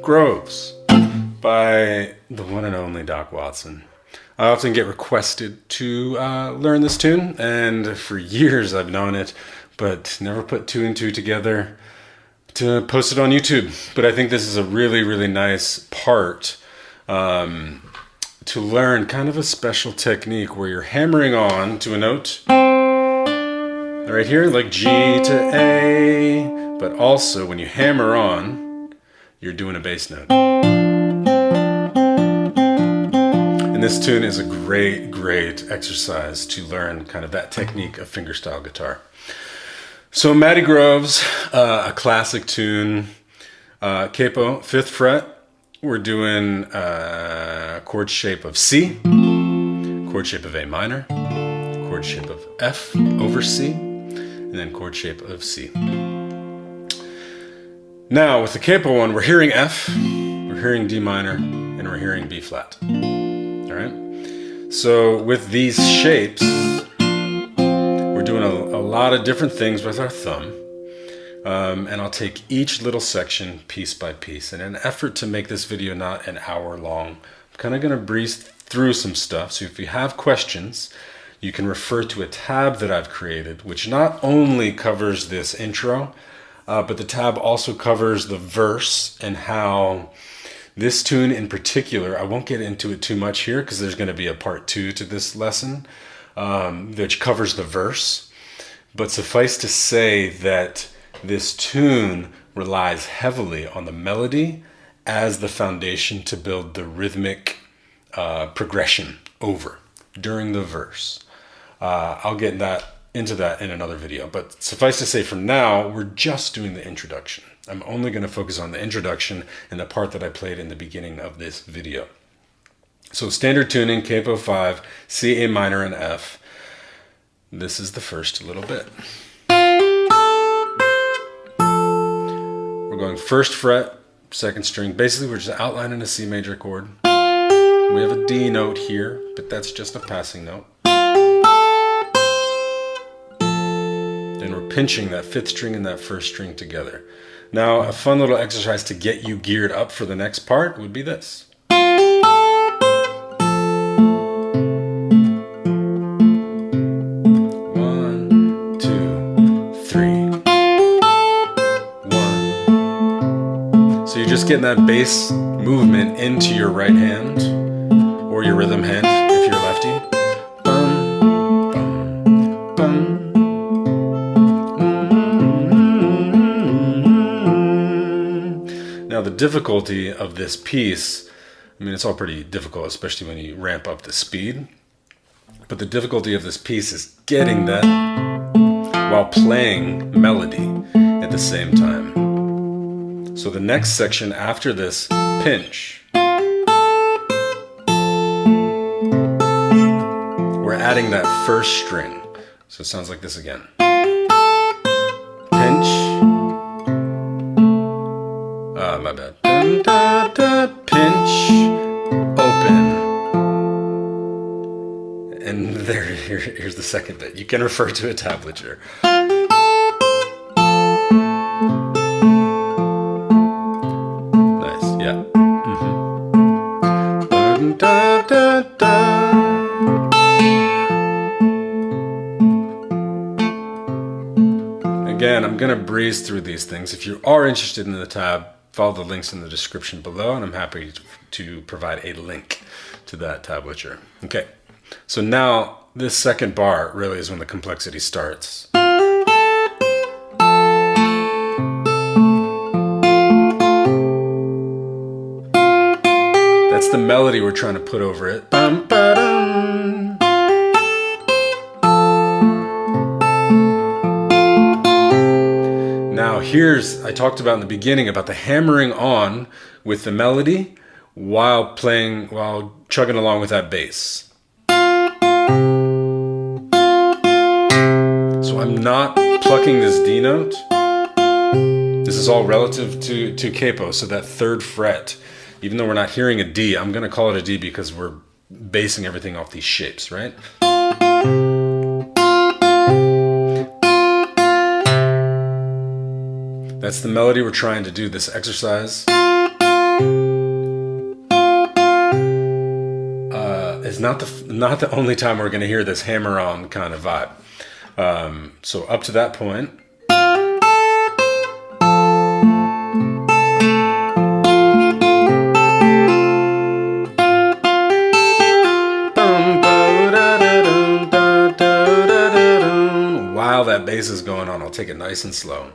Groves by the one and only Doc Watson. I often get requested to learn this tune, and for years I've known it, but never put two and two together to post it on YouTube. But I think this is a really, really nice part to learn kind of a special technique where you're hammering on to a note right here, like G to A, but also when you hammer on, you're doing a bass note. And this tune is a great, great exercise to learn kind of that technique of fingerstyle guitar. So Matty Groves, a classic tune, capo, 5th fret. We're doing chord shape of C, chord shape of A minor, chord shape of F over C, and then chord shape of C. Now with the capo one, we're hearing F, we're hearing D minor, and we're hearing B flat. All right. So with these shapes, we're doing a lot of different things with our thumb. And I'll take each little section piece by piece. And in an effort to make this video not an hour long, I'm kind of going to breeze through some stuff. So if you have questions, you can refer to a tab that I've created, which not only covers this intro, but the tab also covers the verse and how this tune in particular, I won't get into it too much here because there's going to be a part 2 to this lesson, which covers the verse. But suffice to say that this tune relies heavily on the melody as the foundation to build the rhythmic progression over during the verse. I'll get into that in another video, but suffice to say for now, we're just doing the introduction. I'm only going to focus on the introduction and the part that I played in the beginning of this video. So standard tuning, capo 5, C, A minor, and F. This is the first little bit. We're going 1st fret, 2nd string. Basically, we're just outlining a C major chord. We have a D note here, but that's just a passing note. Then we're pinching that 5th string and that 1st string together. Now, a fun little exercise to get you geared up for the next part would be this. 1, 2, 3. 1. So you're just getting that bass movement into your right hand or your rhythm hand if you're lefty. Bum, bum, bum. Now the difficulty of this piece, I mean, it's all pretty difficult, especially when you ramp up the speed. But the difficulty of this piece is getting that while playing melody at the same time. So the next section after this pinch, we're adding that 1st string. So it sounds like this again. Pinch. My bad. Dun, da, da, pinch, open. And here's the second bit. You can refer to a tablature. Nice, yeah. Dun, da, da, da. Again, I'm going to breeze through these things. If you are interested in the tab, follow the links in the description below, and I'm happy to provide a link to that tablature. Okay, so now this second bar really is when the complexity starts. That's the melody we're trying to put over it. Bum, ba-dum. Now I talked about in the beginning about the hammering on with the melody while chugging along with that bass. So I'm not plucking this D note. This is all relative to capo, so that 3rd fret, even though we're not hearing a D, I'm gonna call it a D because we're basing everything off these shapes, right? That's the melody we're trying to do this exercise. not the only time we're going to hear this hammer-on kind of vibe. So up to that point, while that bass is going on, I'll take it nice and slow.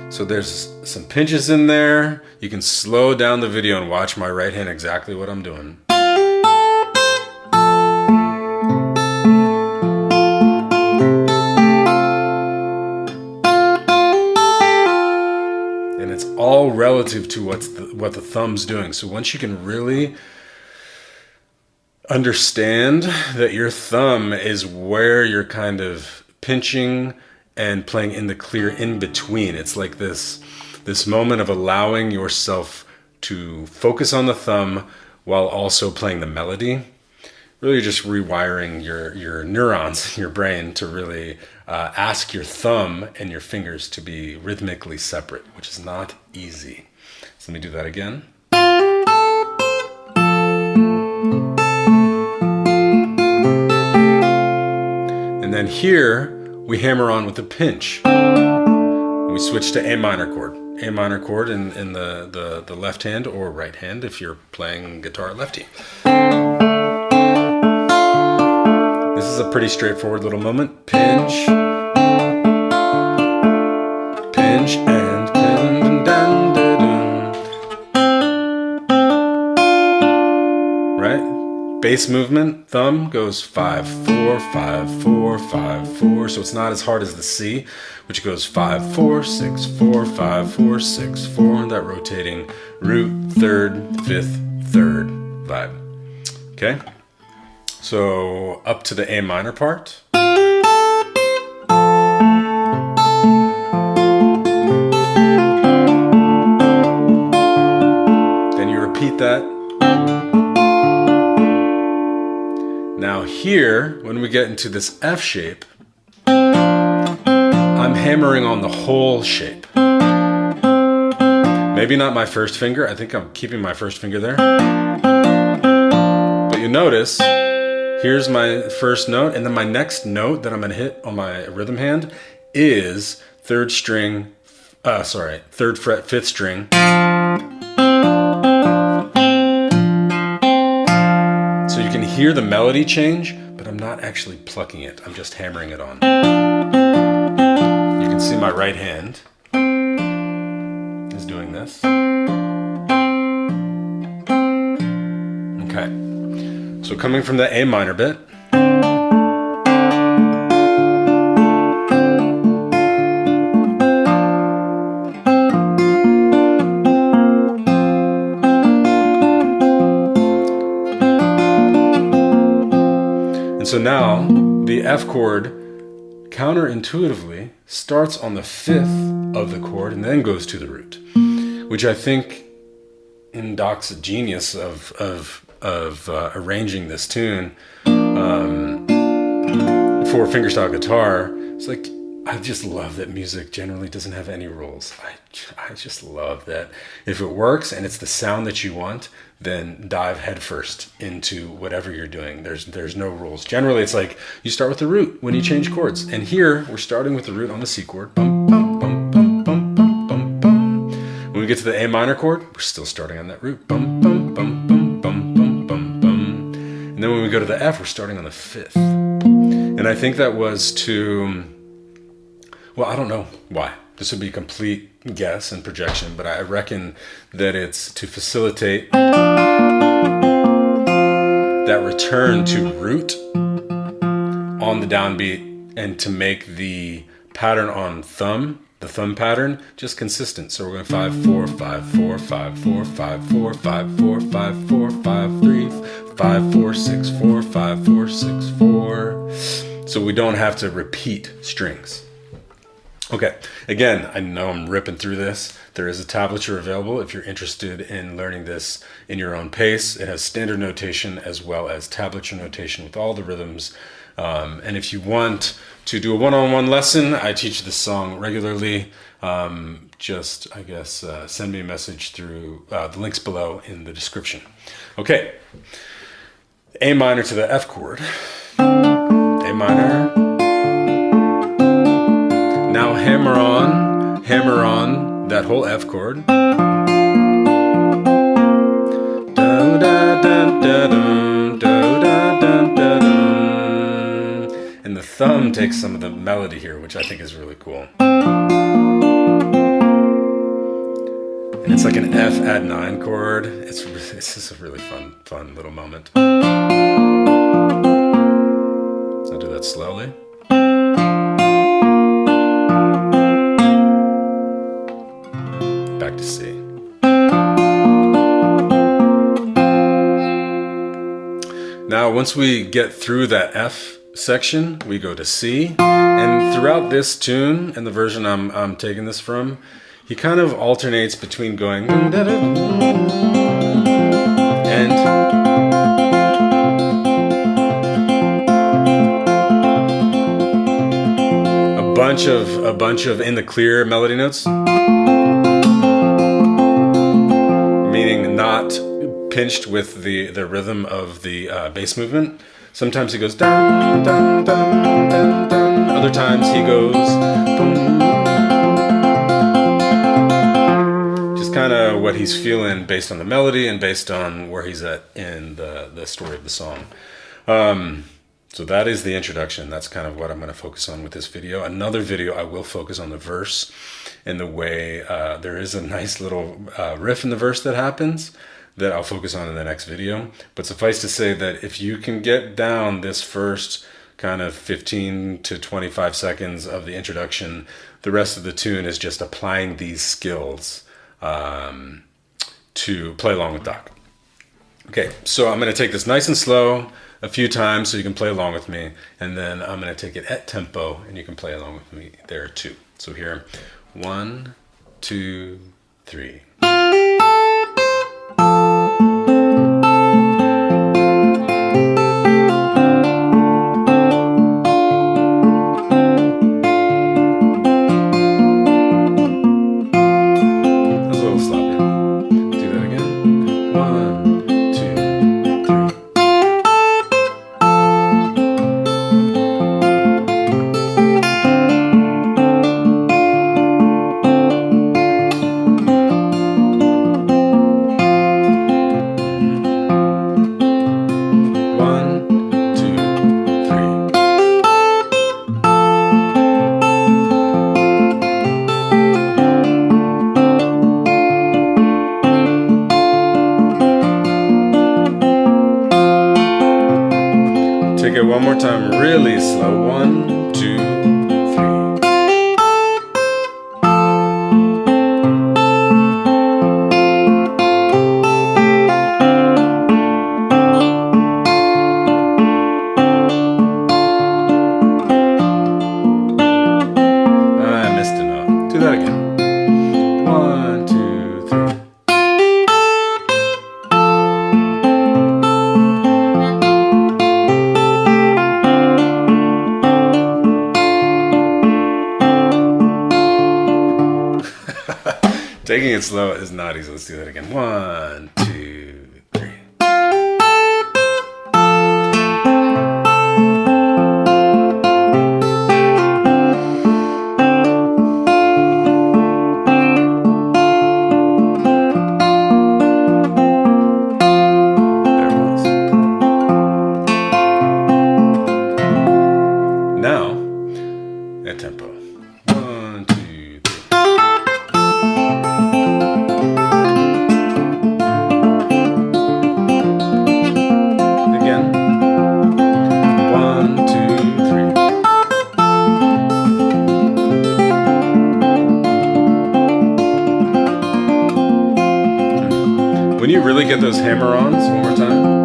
So there's some pinches in there. You can slow down the video and watch my right hand exactly what I'm doing. And it's all relative to what the thumb's doing. So once you can really understand that your thumb is where you're kind of pinching and playing in the clear in between. It's like this moment of allowing yourself to focus on the thumb while also playing the melody. Really just rewiring your neurons in your brain to really ask your thumb and your fingers to be rhythmically separate, which is not easy. So let me do that again. And then here, we hammer on with a pinch. We switch to A minor chord. A minor chord in the left hand or right hand if you're playing guitar lefty. This is a pretty straightforward little moment. Pinch, pinch, and dun, dun, dun, dun. Right? Bass movement, thumb goes 5, 4, 5, 4, 5, 4. So it's not as hard as the C, which goes 5, 4, 6, 4, 5, 4, 6, 4. That rotating root, third, fifth, third vibe. Okay? So up to the A minor part. Then you repeat that. Now here, when we get into this F shape, I'm hammering on the whole shape. Maybe not my first finger. I think I'm keeping my first finger there. But you notice, here's my first note, and then my next note that I'm gonna hit on my rhythm hand is third fret, fifth string. So you can hear the melody change, but I'm not actually plucking it. I'm just hammering it on. You can see my right hand is doing this. Okay. So coming from the A minor bit. So now the F chord counterintuitively starts on the fifth of the chord and then goes to the root, which I think in Doc's genius of arranging this tune for fingerstyle guitar. It's like, I just love that music generally doesn't have any rules. I just love that if it works and it's the sound that you want, then dive headfirst into whatever you're doing. There's no rules. Generally, it's like you start with the root when you change chords. And here, we're starting with the root on the C chord. Bum, bum, bum, bum, bum, bum, bum, bum. When we get to the A minor chord, we're still starting on that root. Bum, bum, bum, bum, bum, bum, bum, bum. And then when we go to the F, we're starting on the fifth. And I think that was to... Well, I don't know why. This would be a complete guess and projection, but I reckon that it's to facilitate that return to root on the downbeat and to make the pattern on thumb, the thumb pattern, just consistent. So we're going 5, 4, 5, 4, 5, 4, 5, 4, 5, 4, 5, 4, 5, 3, 5, 4, 6, 4, 5, 4, 6, 4. So we don't have to repeat strings. Okay, again, I know I'm ripping through this. There is a tablature available if you're interested in learning this in your own pace. It has standard notation as well as tablature notation with all the rhythms And if you want to do a one-on-one lesson, I teach this song regularly. Just, I guess, send me a message through the links below in the description. Okay, A minor to the F chord. A minor. Now hammer on that whole F chord. And the thumb takes some of the melody here, which I think is really cool. And it's like an F add 9 chord. It's just a really fun little moment. So I'll do that slowly. Back to C. Now, once we get through that F section, we go to C. And throughout this tune, and the version I'm taking this from, he kind of alternates between going and a bunch of in the clear melody notes, meaning not pinched with the rhythm of the bass movement. Sometimes he goes dun dun dun dun dun. Other times he goes boom. Just kind of what he's feeling based on the melody and based on where he's at in the story of the song. So that is the introduction. That's kind of what I'm going to focus on with this video. Another video I will focus on the verse and the way there is a nice little riff in the verse that happens that I'll focus on in the next video. But suffice to say that if you can get down this first kind of 15 to 25 seconds of the introduction, the rest of the tune is just applying these skills to play along with Doc. Okay, so I'm going to take this nice and slow a few times so you can play along with me, and then I'm going to take it at tempo and you can play along with me there too. So here, 1, 2, 3. Take it one more time, really slow. 1, 2, 3. I missed a note. Do that again. 1, 2, 3. Taking it slow is not easy. Let's do that again. 1, 2, 3. There it was. Now, at tempo. 1, 2, 3. When you really get those hammer-ons, one more time.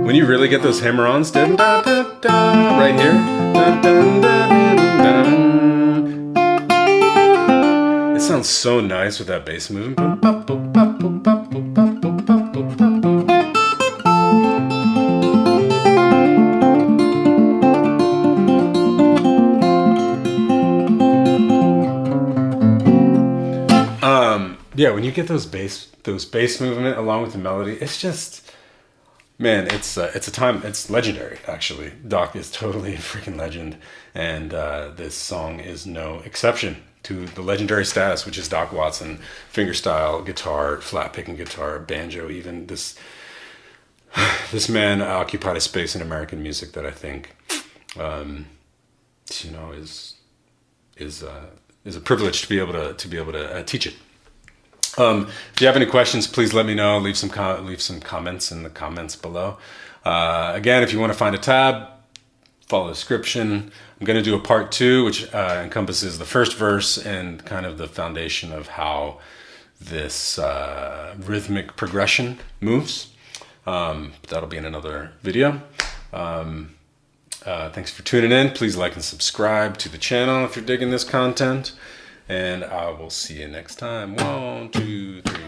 When you really get those hammer-ons, dun, dun, dun, dun, right here. Dun, dun, dun, dun, dun. sounds so nice with that bass movement. Yeah, when you get those bass movement along with the melody, it's just, man, it's legendary. Actually, Doc is totally a freaking legend, and this song is no exception to the legendary status, which is Doc Watson, fingerstyle guitar, flat picking guitar, banjo. Even this man occupied a space in American music that I think, is a privilege to be able to teach it. If you have any questions, please let me know. Leave some comments in the comments below. Again, if you want to find a tab, follow the description. I'm going to do a part 2, which encompasses the first verse and kind of the foundation of how this rhythmic progression moves. That'll be in another video. Thanks for tuning in. Please like and subscribe to the channel if you're digging this content. And I will see you next time. 1, 2, 3.